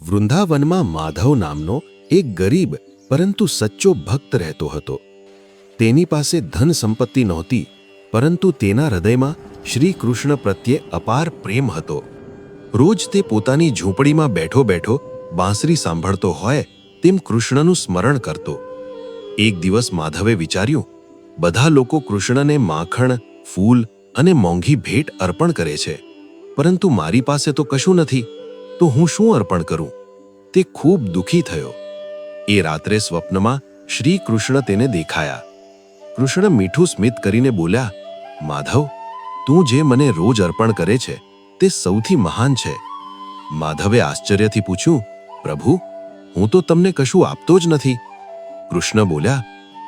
વૃંદાવનમાં માધવ નામનો એક ગરીબ પરંતુ સચ્ચો ભક્ત રહેતો હતો. તેની પાસે ધન સંપત્તિ નહોતી, પરંતુ તેના હૃદયમાં શ્રી કૃષ્ણ પ્રત્યે અપાર પ્રેમ હતો. રોજ તે પોતાની ઝૂંપડીમાં બેઠો બેઠો બાંસરી સાંભળતો હોય તેમ કૃષ્ણનું સ્મરણ કરતો. એક દિવસ માધવે વિચાર્યું, બધા લોકો કૃષ્ણને માખણ, ફૂલ અને મોંઘી ભેટ અર્પણ કરે છે, પરંતુ મારી પાસે તો કશું નથી, તો હું શું અર્પણ કરું? તે ખૂબ દુઃખી થયો. એ રાત્રે સ્વપ્નમાં શ્રી કૃષ્ણ તેને દેખાયા. કૃષ્ણ મીઠું સ્મિત કરીને બોલ્યા, માધવ, તું જે મને રોજ અર્પણ કરે છે તે સૌથી મહાન છે. માધવે આશ્ચર્યથી પૂછ્યું, પ્રભુ, હું તો તમને કશું આપતો જ નથી. કૃષ્ણ બોલ્યા,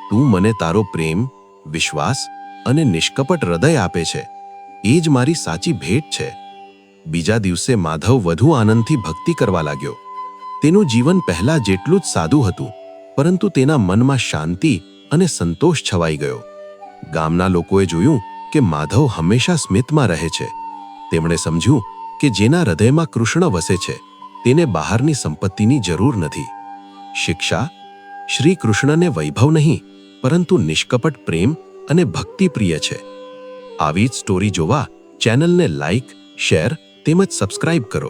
તું મને તારો પ્રેમ, વિશ્વાસ અને નિષ્કપટ હૃદય આપે છે, એ જ મારી સાચી ભેટ છે. બીજા દિવસે માધવ વધુ આનંદથી ભક્તિ કરવા લાગ્યો. તેનું જીવન પહેલા જેટલું જ સાદું હતું, પરંતુ તેના મનમાં શાંતિ અને સંતોષ છવાઈ ગયો. ગામના લોકોએ જોયું કે માધવ હંમેશા સ્મિતમાં રહે છે. તેમણે સમજ્યું કે જેના હૃદયમાં કૃષ્ણ વસે છે તેને બહારની સંપત્તિની જરૂર નથી. શિક્ષા: શ્રી કૃષ્ણને વૈભવ નહીં, પરંતુ નિષ્કપટ પ્રેમ અને ભક્તિ પ્રિય છે. આવી જ સ્ટોરી જોવા ચેનલને લાઇક, શેર તેમજ સબસ્ક્રાઇબ કરો.